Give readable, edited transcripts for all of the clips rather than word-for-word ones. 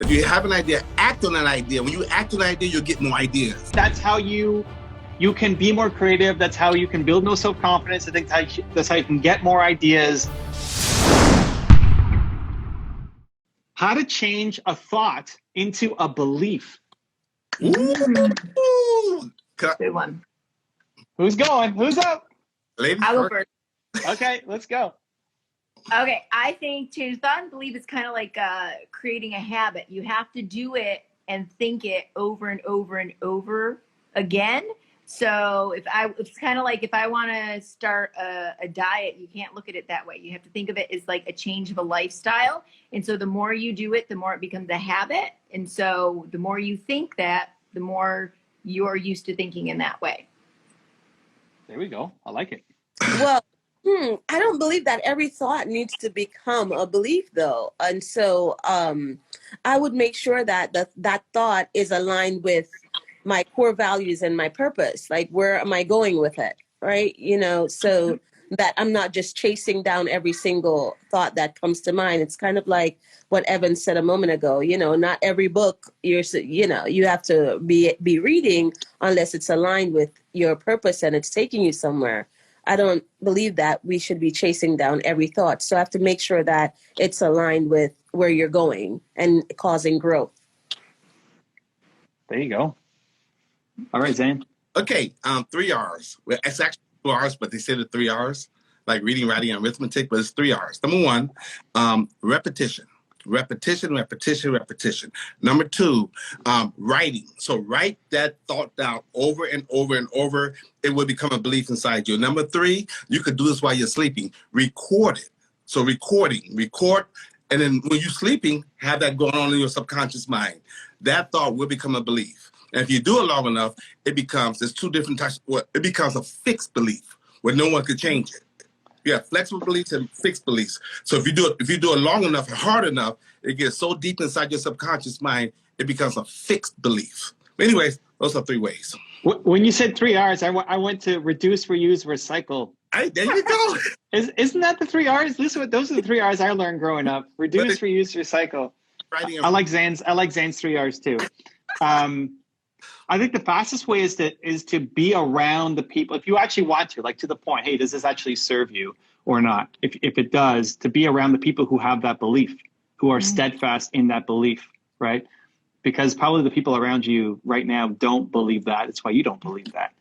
If you have an idea, act on that idea. When you act on an idea, you'll get more ideas. That's how you can be more creative. That's how you can build more self-confidence. I think that's how you can get more ideas. How to change a thought into a belief. Ooh. Good one. Who's going? Who's up? Ladies I'll go first. first. Okay, let's go. Okay, I think change thought and belief is kind of like creating a habit. You have to do it and think it over and over and over again. So it's kind of like if I want to start a diet, you can't look at it that way. You have to think of it as like a change of a lifestyle. And so the more you do it, the more it becomes a habit. And so the more you think that, the more you're used to thinking in that way. There we go. I like it. Well, I don't believe that every thought needs to become a belief, though. And so I would make sure that that thought is aligned with my core values and my purpose. Like, where am I going with it? Right. So that I'm not just chasing down every single thought that comes to mind. It's kind of like what Evan said a moment ago. Not every book you have to be reading unless it's aligned with your purpose and it's taking you somewhere. I don't believe that we should be chasing down every thought. So I have to make sure that it's aligned with where you're going and causing growth. There you go. All right, Zane. Okay, 3 R's. Well, it's actually 2 R's, but they said it 3 R's, like reading, writing, and arithmetic, but it's 3 R's. Number 1, repetition. Repetition, repetition, repetition. Number 2, writing. So write that thought down over and over and over. It will become a belief inside you. Number 3, you could do this while you're sleeping. Record it. So record, and then when you're sleeping, have that going on in your subconscious mind. That thought will become a belief. And if you do it long enough, there's 2 different types. It becomes a fixed belief where no one could change it. You have flexible beliefs and fixed beliefs. So if you do it long enough and hard enough, it gets so deep inside your subconscious mind, it becomes a fixed belief. Anyways, those are 3 ways. When you said 3 R's, I went to reduce, reuse, recycle. There you go. Isn't that the 3 R's? Those are the 3 R's I learned growing up. Reduce, reuse, recycle. I like Zane's 3 R's too. I think the fastest way is to be around the people. If you actually want to, like, to the point, hey, does this actually serve you or not? If it does, to be around the people who have that belief, who are steadfast in that belief, right? Because probably the people around you right now don't believe that. It's why you don't believe that.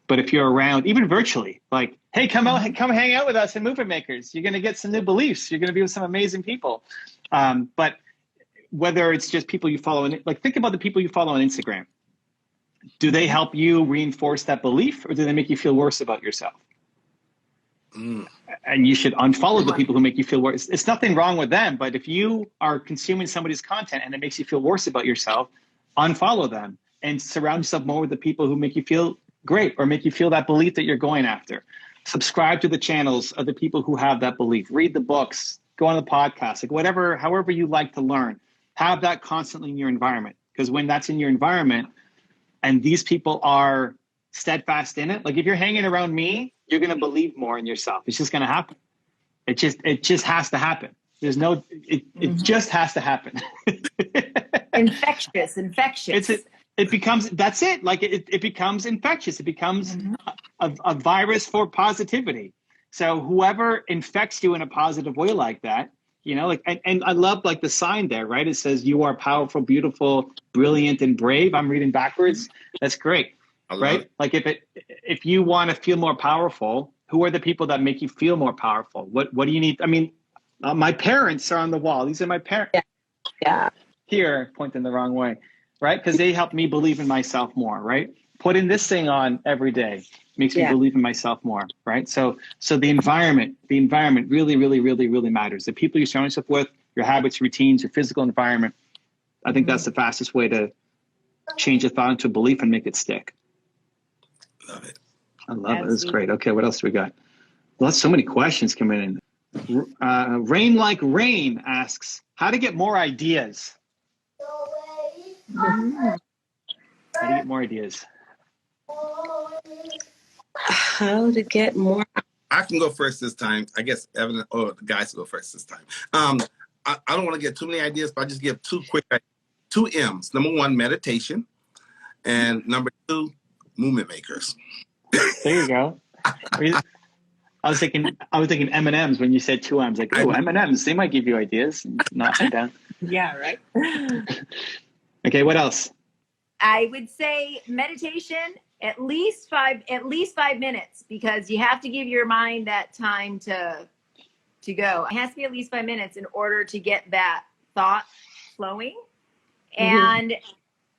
But if you're around, even virtually, like, hey, come hang out with us in Movement Makers. You're going to get some new beliefs. You're going to be with some amazing people. But whether it's just people you follow, like, think about the people you follow on Instagram. Do they help you reinforce that belief, or do they make you feel worse about yourself? And you should unfollow the people who make you feel worse. It's nothing wrong with them, but if you are consuming somebody's content and it makes you feel worse about yourself, unfollow them and surround yourself more with the people who make you feel great or make you feel that belief that you're going after. Subscribe to the channels of the people who have that belief. Read the books, go on the podcast, like however you like to learn. Have that constantly in your environment, because when that's in your environment, and these people are steadfast in it. Like, if you're hanging around me, you're going to believe more in yourself. It's just going to happen. It just has to happen. There's no, it just has to happen. Infectious. It becomes, that's it. Like, it becomes infectious. It becomes a virus for positivity. So whoever infects you in a positive way like that, like, and I love, like, the sign there, right? It says, you are powerful, beautiful, brilliant, and brave. I'm reading backwards. That's great, right? Like, if you want to feel more powerful, who are the people that make you feel more powerful? What do you need? I mean, my parents are on the wall. These are my parents. Yeah. Here, pointing the wrong way, right? Because they help me believe in myself more, right? Putting this thing on every day makes me believe in myself more, right? So the environment really, really, really, really matters. The people you surround yourself with, your habits, routines, your physical environment. I think that's the fastest way to change a thought into a belief and make it stick. Love it. I love it. That's great. Okay, what else do we got? Well, so many questions coming in. Rain Like Rain asks, how to get more ideas? How to get more ideas? How to get more? I can go first this time. I guess Evan or the guys go first this time. I don't want to get too many ideas, but I'll just give 2 quick ideas. two M's. Number one, meditation, and number two, movement makers. There you go. I was thinking M&Ms when you said two M's. Like, oh, M&Ms, they might give you ideas. Knock it down. Yeah, right. Okay, what else? I would say meditation, at least 5 minutes, because you have to give your mind that time to go. It has to be at least 5 minutes in order to get that thought flowing. And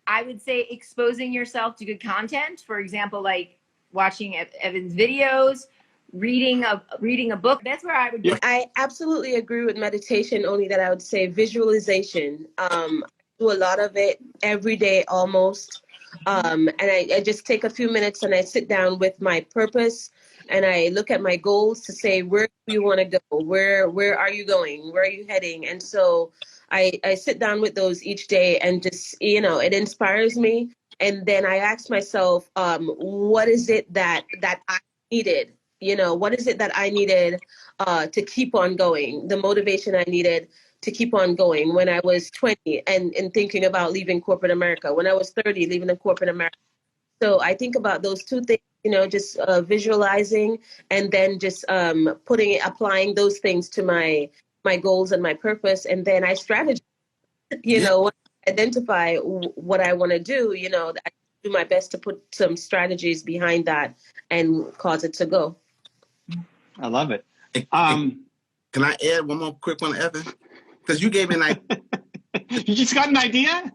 I would say exposing yourself to good content. For example, like watching Evan's videos, reading a book. That's where I would go. I absolutely agree with meditation, only that I would say visualization. I do a lot of it every day almost. And I just take a few minutes and I sit down with my purpose and I look at my goals to say, where do you want to go? Where are you going? Where are you heading? And so I sit down with those each day and just, it inspires me. And then I ask myself, what is it that I needed? What is it that I needed to keep on going? The motivation I needed to keep on going when I was 20 and thinking about leaving corporate America, when I was 30, leaving the corporate America. So I think about those two things, just visualizing and then just applying those things to my goals and my purpose. And then I strategize, identify what I want to do, I do my best to put some strategies behind that and cause it to go. I love it. Can I add one more quick one, Evan? Because you gave me an idea. You just got an idea?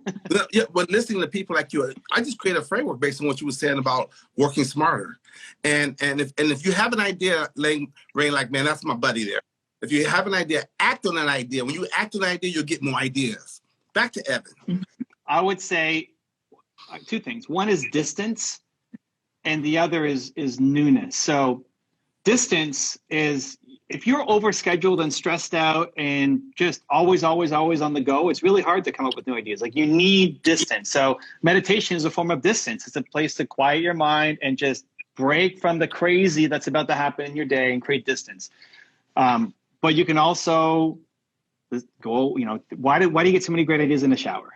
Yeah, but listening to people like you, I just created a framework based on what you were saying about working smarter. And if you have an idea, Rain, like, man, that's my buddy there. If you have an idea, act on that idea. When you act on an idea, you'll get more ideas. Back to Evan. I would say two things. One is distance, and the other is newness. So distance is, if you're overscheduled and stressed out and just always on the go, it's really hard to come up with new ideas. Like, you need distance. So meditation is a form of distance. It's a place to quiet your mind and just break from the crazy that's about to happen in your day and create distance. But you can also go, why do you get so many great ideas in the shower?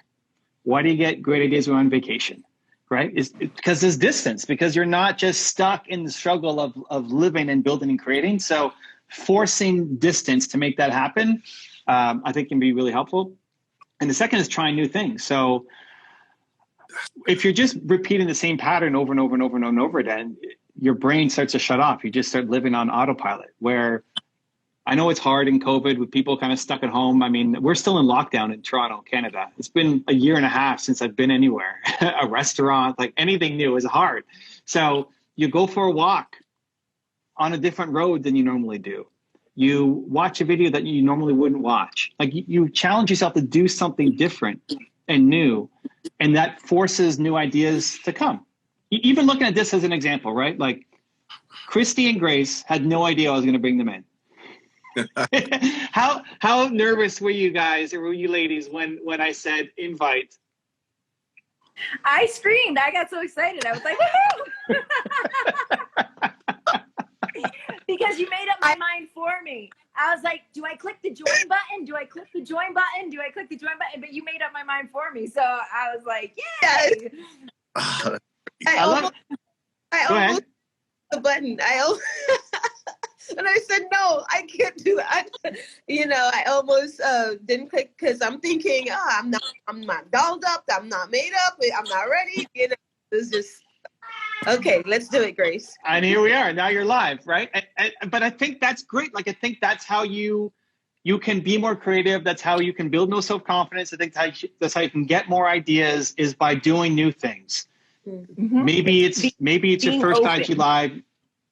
Why do you get great ideas when you're on vacation? Right? It's because there's distance, because you're not just stuck in the struggle of living and building and creating. So forcing distance to make that happen, I think can be really helpful. And the second is trying new things. So if you're just repeating the same pattern over and over and over and over and over again, your brain starts to shut off. You just start living on autopilot, where I know it's hard in COVID with people kind of stuck at home. I mean, we're still in lockdown in Toronto, Canada. It's been a year and a half since I've been anywhere. A restaurant, like anything new is hard. So you go for a walk on a different road than you normally do. You watch a video that you normally wouldn't watch. Like, you challenge yourself to do something different and new, and that forces new ideas to come. Even looking at this as an example, right? Like, Christy and Grace had no idea I was going to bring them in. How nervous were you guys, or were you ladies, when I said invite? I screamed. I got so excited. I was like, woohoo! Because you made up my mind for me. I was like, do I click the join button? Do I click the join button? Do I click the join button? But you made up my mind for me. So I was like, yay! I almost the button. And I said, no, I can't do that. I almost didn't click because I'm thinking, I'm not dolled up. I'm not made up. I'm not ready. It's just, okay, let's do it, Grace. And here we are. Now you're live, right? But I think that's great. Like, I think that's how you can be more creative. That's how you can build more self-confidence. I think that's how you can get more ideas, is by doing new things. Mm-hmm. Maybe it's your first IG Live.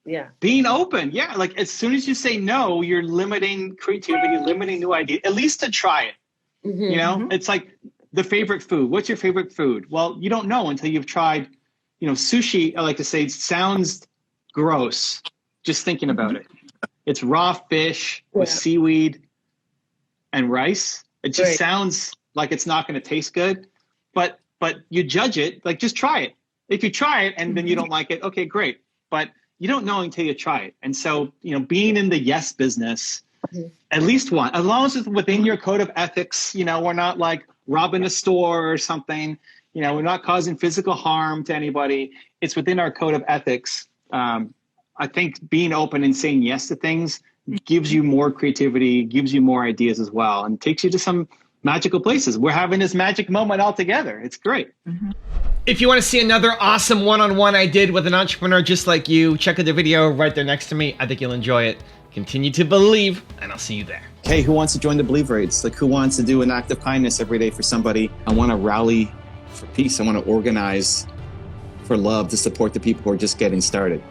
Yeah. Being open. Yeah. Like, as soon as you say no, you're limiting creativity, limiting new ideas, at least to try it. Mm-hmm. It's like the favorite food. What's your favorite food? Well, you don't know until you've tried, sushi. I like to say, sounds gross just thinking about it. It's raw fish with seaweed and rice. It just sounds like it's not going to taste good, but you judge it. Like, just try it. If you try it and then you don't like it, okay, great. But you don't know until you try it. And so, being in the yes business, at least one, as long as it's within your code of ethics, we're not like, robbing a store or something. You know, we're not causing physical harm to anybody. It's within our code of ethics. I think being open and saying yes to things gives you more creativity, gives you more ideas as well, and takes you to some magical places. We're having this magic moment all together. It's great. Mm-hmm. If you want to see another awesome one-on-one I did with an entrepreneur just like you, check out the video right there next to me. I think you'll enjoy it. Continue to believe, and I'll see you there. Hey, who wants to join the Believe Raids? Like, who wants to do an act of kindness every day for somebody? I want to rally for peace. I want to organize for love to support the people who are just getting started.